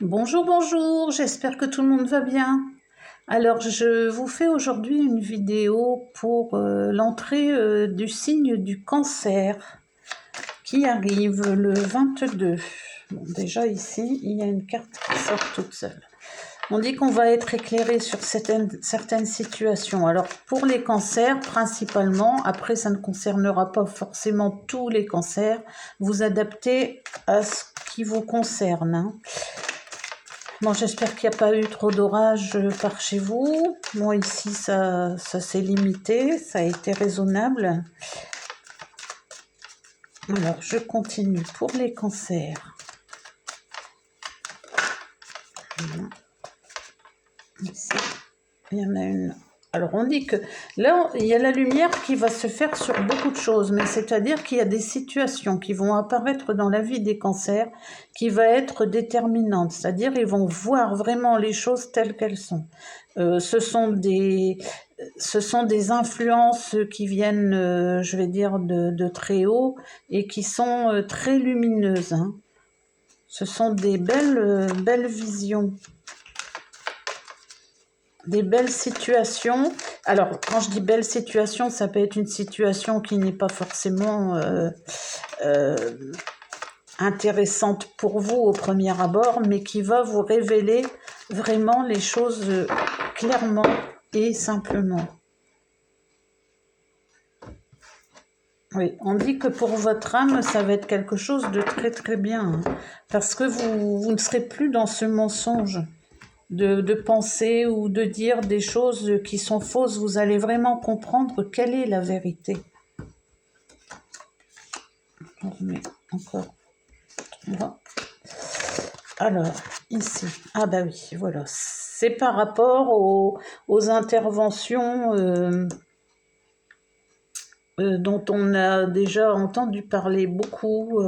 Bonjour, bonjour, j'espère que tout le monde va bien. Alors, je vous fais aujourd'hui une vidéo pour l'entrée du signe du cancer qui arrive le 22. Bon, déjà ici, il y a une carte qui sort toute seule. On dit qu'on va être éclairé sur certaines situations. Alors, pour les cancers, principalement, après, ça ne concernera pas forcément tous les cancers, vous adaptez à ce qui vous concerne, hein. Bon, j'espère qu'il n'y a pas eu trop d'orage par chez vous. Moi, ici, ça s'est limité, ça a été raisonnable. Alors, je continue pour les cancers. Voilà. Ici, il y en a une. Alors, on dit que là, il y a la lumière qui va se faire sur beaucoup de choses, mais c'est-à-dire qu'il y a des situations qui vont apparaître dans la vie des cancers qui va être déterminante, c'est-à-dire ils vont voir vraiment les choses telles qu'elles sont. Ce sont des influences qui viennent, je vais dire, de très haut et qui sont très lumineuses, hein. Ce sont des belles visions. Des belles situations. Alors, quand je dis belle situation, ça peut être une situation qui n'est pas forcément intéressante pour vous au premier abord, mais qui va vous révéler vraiment les choses clairement et simplement. Oui, on dit que pour votre âme, ça va être quelque chose de très très bien, hein, parce que vous ne serez plus dans ce mensonge de penser ou de dire des choses qui sont fausses. Vous allez vraiment comprendre quelle est la vérité. On remet encore. Voilà. Alors, ici. Ah bah oui, voilà. C'est par rapport aux interventions dont on a déjà entendu parler beaucoup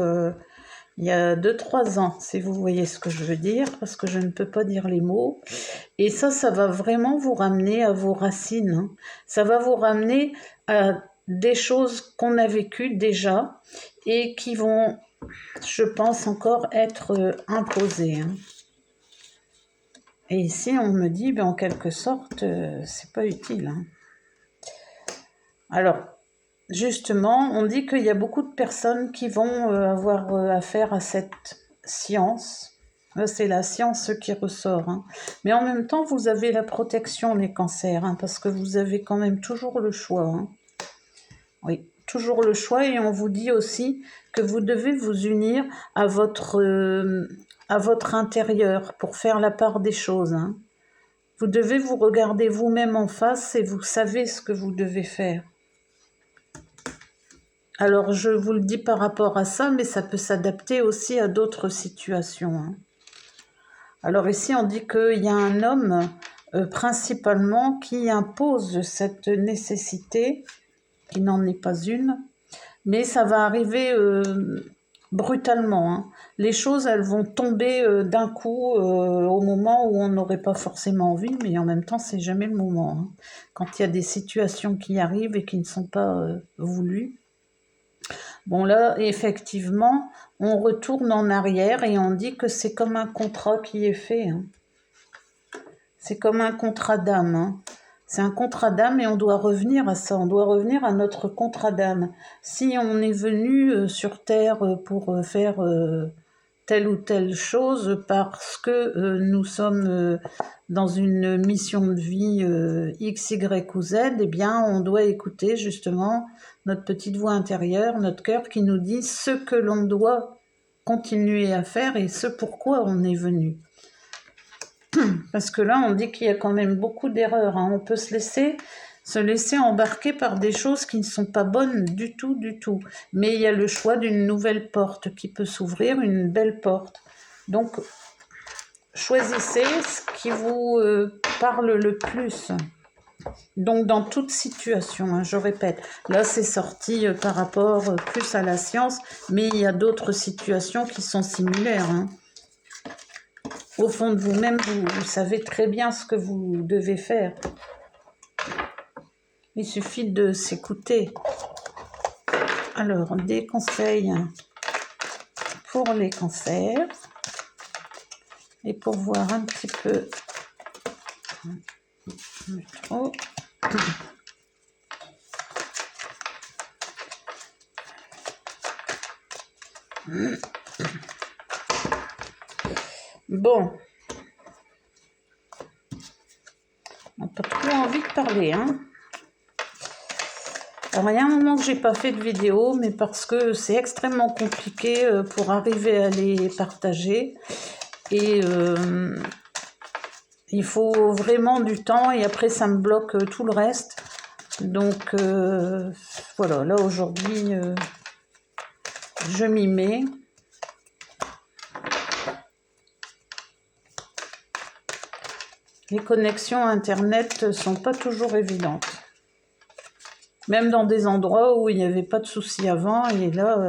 il y a 2-3 ans, si vous voyez ce que je veux dire, parce que je ne peux pas dire les mots. Et ça va vraiment vous ramener à vos racines, hein. Ça va vous ramener à des choses qu'on a vécues déjà et qui vont, je pense, encore être imposées, hein. Et ici, on me dit, en quelque sorte, c'est pas utile, hein. Alors, justement, on dit qu'il y a beaucoup de personnes qui vont avoir affaire à cette science. C'est la science qui ressort, hein. Mais en même temps, vous avez la protection, les cancers, hein, parce que vous avez quand même toujours le choix, hein. Oui, toujours le choix. Et on vous dit aussi que vous devez vous unir à votre intérieur pour faire la part des choses, hein. Vous devez vous regarder vous-même en face et vous savez ce que vous devez faire. Alors, je vous le dis par rapport à ça, mais ça peut s'adapter aussi à d'autres situations, hein. Alors ici, on dit qu'il y a un homme, principalement, qui impose cette nécessité, qui n'en est pas une, mais ça va arriver brutalement, hein. Les choses, elles vont tomber d'un coup au moment où on n'aurait pas forcément envie, mais en même temps, c'est jamais le moment, hein. Quand il y a des situations qui arrivent et qui ne sont pas voulues. Bon là, effectivement, on retourne en arrière et on dit que c'est comme un contrat qui est fait, hein. C'est comme un contrat d'âme, hein. C'est un contrat d'âme et on doit revenir à ça, on doit revenir à notre contrat d'âme. Si on est venu sur Terre pour faire telle ou telle chose parce que nous sommes dans une mission de vie X, Y ou Z, eh bien on doit écouter justement notre petite voix intérieure, notre cœur qui nous dit ce que l'on doit continuer à faire et ce pourquoi on est venu. Parce que là, on dit qu'il y a quand même beaucoup d'erreurs, hein. On peut se laisser embarquer par des choses qui ne sont pas bonnes du tout, du tout. Mais il y a le choix d'une nouvelle porte qui peut s'ouvrir, une belle porte. Donc, choisissez ce qui vous parle le plus. Donc, dans toute situation, hein, je répète, là, c'est sorti par rapport plus à la science, mais il y a d'autres situations qui sont similaires, hein. Au fond de vous-même, vous savez très bien ce que vous devez faire. Il suffit de s'écouter. Alors, des conseils pour les cancers. Et pour voir un petit peu trop. Bon, on n'a pas trop envie de parler, hein. Alors, il y a un moment que j'ai pas fait de vidéo, mais parce que c'est extrêmement compliqué pour arriver à les partager. Et il faut vraiment du temps et après ça me bloque tout le reste. Donc voilà, là aujourd'hui, je m'y mets. Les connexions Internet sont pas toujours évidentes. Même dans des endroits où il n'y avait pas de soucis avant. Et là,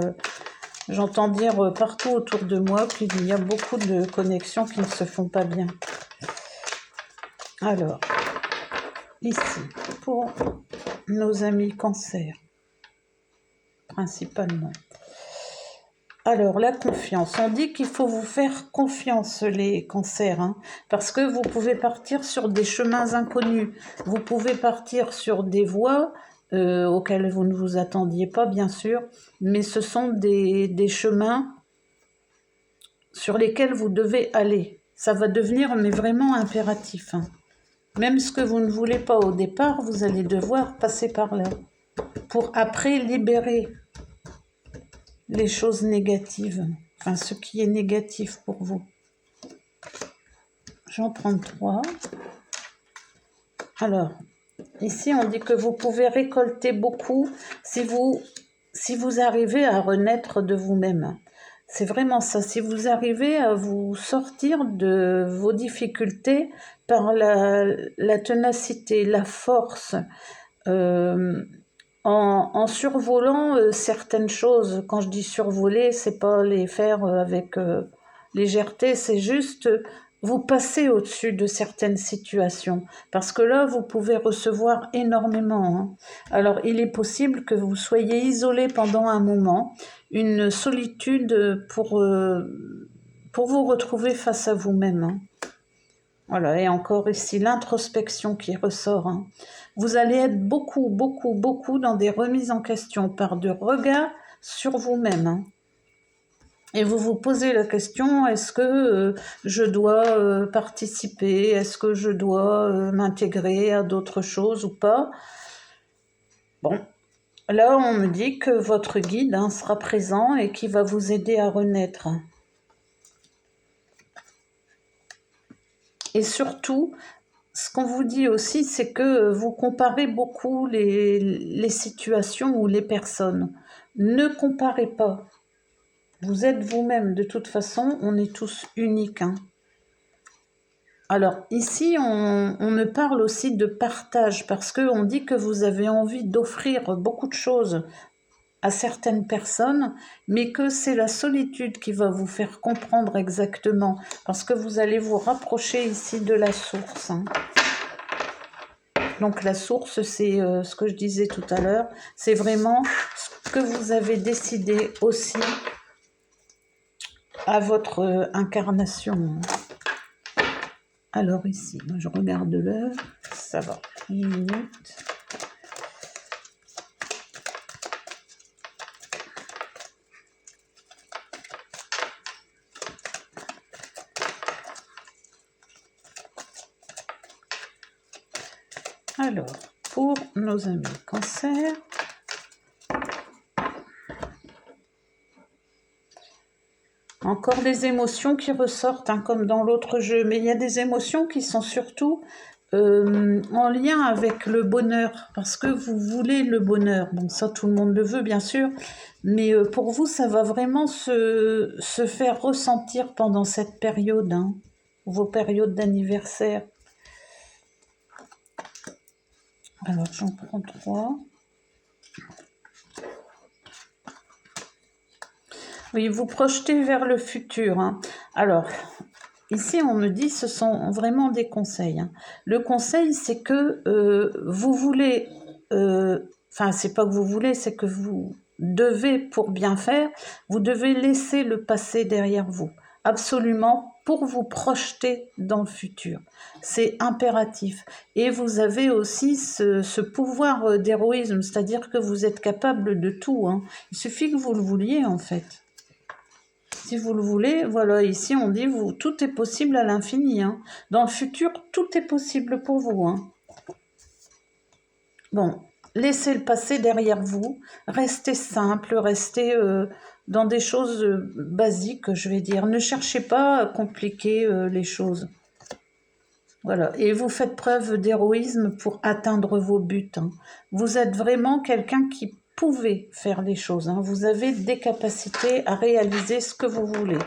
j'entends dire partout autour de moi qu'il y a beaucoup de connexions qui ne se font pas bien. Alors, ici, pour nos amis cancer, principalement. Alors, la confiance. On dit qu'il faut vous faire confiance, les cancers, hein, parce que vous pouvez partir sur des chemins inconnus. Vous pouvez partir sur des voies auxquelles vous ne vous attendiez pas, bien sûr, mais ce sont des chemins sur lesquels vous devez aller. Ça va devenir, mais vraiment impératif. Hein. Même ce que vous ne voulez pas au départ, vous allez devoir passer par là, pour après libérer les choses négatives, enfin ce qui est négatif pour vous. J'en prends 3. Alors, ici on dit que vous pouvez récolter beaucoup si vous arrivez à renaître de vous-même. C'est vraiment ça, si vous arrivez à vous sortir de vos difficultés par la ténacité, la force, en survolant certaines choses. Quand je dis survoler, c'est pas les faire avec légèreté, c'est juste vous passer au-dessus de certaines situations. Parce que là, vous pouvez recevoir énormément. Hein. Alors, il est possible que vous soyez isolé pendant un moment, une solitude pour vous retrouver face à vous-même. Hein. Voilà, et encore ici, l'introspection qui ressort. Hein. Vous allez être beaucoup, beaucoup, beaucoup dans des remises en question par de regards sur vous-même. Hein. Et vous vous posez la question, est-ce que je dois participer? Est-ce que je dois m'intégrer à d'autres choses ou pas? Bon, là, on me dit que votre guide sera présent et qui va vous aider à renaître. Et surtout, ce qu'on vous dit aussi, c'est que vous comparez beaucoup les situations ou les personnes. Ne comparez pas. Vous êtes vous-même. De toute façon, on est tous uniques. Hein. Alors, ici, on me parle aussi de partage, parce qu'on dit que vous avez envie d'offrir beaucoup de choses à certaines personnes, mais que c'est la solitude qui va vous faire comprendre exactement, parce que vous allez vous rapprocher ici de la source. Hein. Donc la source, c'est ce que je disais tout à l'heure, c'est vraiment ce que vous avez décidé aussi à votre incarnation. Alors ici, moi je regarde l'heure, ça va, 1 minute. Alors, pour nos amis cancer, encore des émotions qui ressortent, hein, comme dans l'autre jeu, mais il y a des émotions qui sont surtout en lien avec le bonheur, parce que vous voulez le bonheur. Bon, ça, tout le monde le veut, bien sûr, mais pour vous, ça va vraiment se faire ressentir pendant cette période, hein, vos périodes d'anniversaire. Alors, j'en prends 3. Oui, vous projetez vers le futur. Hein. Alors, ici, on me dit, ce sont vraiment des conseils. Hein. Le conseil, c'est que vous voulez... Enfin, c'est pas que vous voulez, c'est que vous devez, pour bien faire, vous devez laisser le passé derrière vous. Absolument pour vous projeter dans le futur. C'est impératif. Et vous avez aussi ce pouvoir d'héroïsme, c'est-à-dire que vous êtes capable de tout, hein. Il suffit que vous le vouliez, en fait. Si vous le voulez, voilà, ici on dit tout est possible à l'infini, hein. Dans le futur, tout est possible pour vous, hein. Bon, laissez le passé derrière vous, restez simple, restez dans des choses basiques, je vais dire. Ne cherchez pas à compliquer les choses. Voilà, et vous faites preuve d'héroïsme pour atteindre vos buts, hein. Vous êtes vraiment quelqu'un qui pouvez faire les choses, hein. Vous avez des capacités à réaliser ce que vous voulez.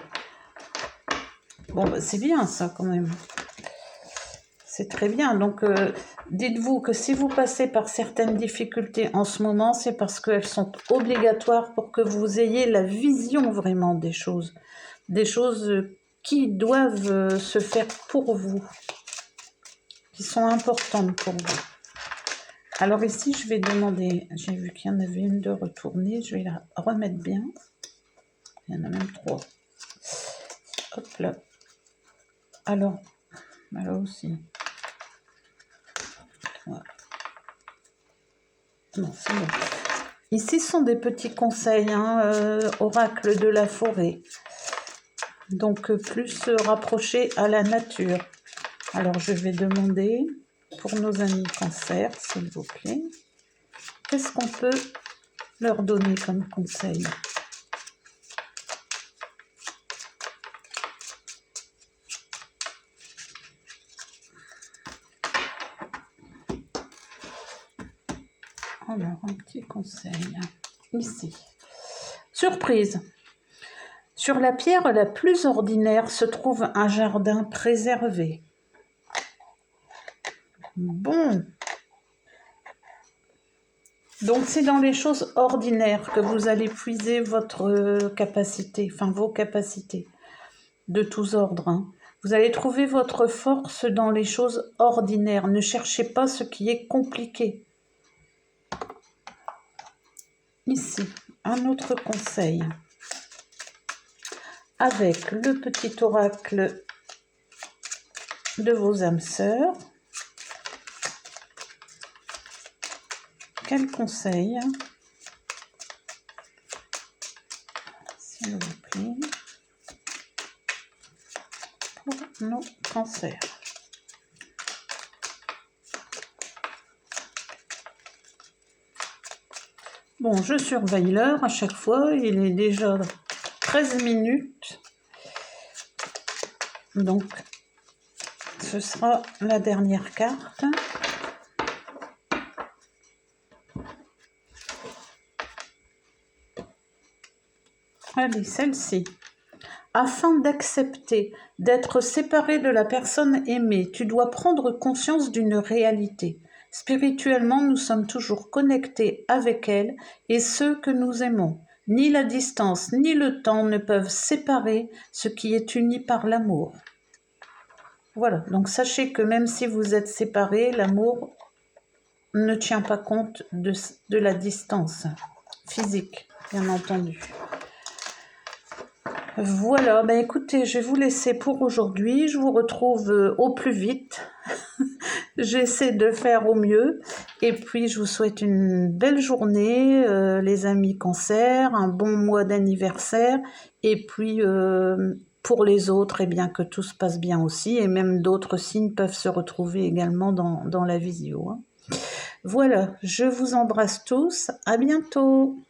Bon, bah, c'est bien ça quand même. C'est très bien. Donc, dites-vous que si vous passez par certaines difficultés en ce moment, c'est parce qu'elles sont obligatoires pour que vous ayez la vision vraiment des choses qui doivent se faire pour vous, qui sont importantes pour vous. Alors ici, je vais demander, j'ai vu qu'il y en avait une de retournée, je vais la remettre bien. Il y en a même 3. Hop là. Alors aussi. Voilà. Non, c'est bon. Ici sont des petits conseils, hein, oracle de la forêt. Donc, plus se rapprocher à la nature. Alors, je vais demander, pour nos amis cancer, s'il vous plaît, qu'est-ce qu'on peut leur donner comme conseil? Alors, un petit conseil, ici. Surprise! Sur la pierre la plus ordinaire se trouve un jardin préservé. Bon. Donc, c'est dans les choses ordinaires que vous allez puiser votre capacité, enfin vos capacités de tous ordres, hein. Vous allez trouver votre force dans les choses ordinaires. Ne cherchez pas ce qui est compliqué. Ici, un autre conseil. Avec le petit oracle de vos âmes sœurs, quel conseil, s'il vous plaît, pour nos cancers? Bon, je surveille l'heure à chaque fois, il est déjà 13 minutes, donc ce sera la dernière carte. Allez, celle-ci. Afin d'accepter d'être séparé de la personne aimée, tu dois prendre conscience d'une réalité. Spirituellement, nous sommes toujours connectés avec elle et ceux que nous aimons. Ni la distance ni le temps ne peuvent séparer ce qui est uni par l'amour. Voilà, donc sachez que même si vous êtes séparés, l'amour ne tient pas compte de la distance physique, bien entendu. Voilà, ben écoutez, je vais vous laisser pour aujourd'hui. Je vous retrouve au plus vite. J'essaie de faire au mieux. Et puis, je vous souhaite une belle journée, les amis cancer, un bon mois d'anniversaire. Et puis, pour les autres, eh bien, que tout se passe bien aussi. Et même d'autres signes peuvent se retrouver également dans la visio, hein. Voilà, je vous embrasse tous. À bientôt.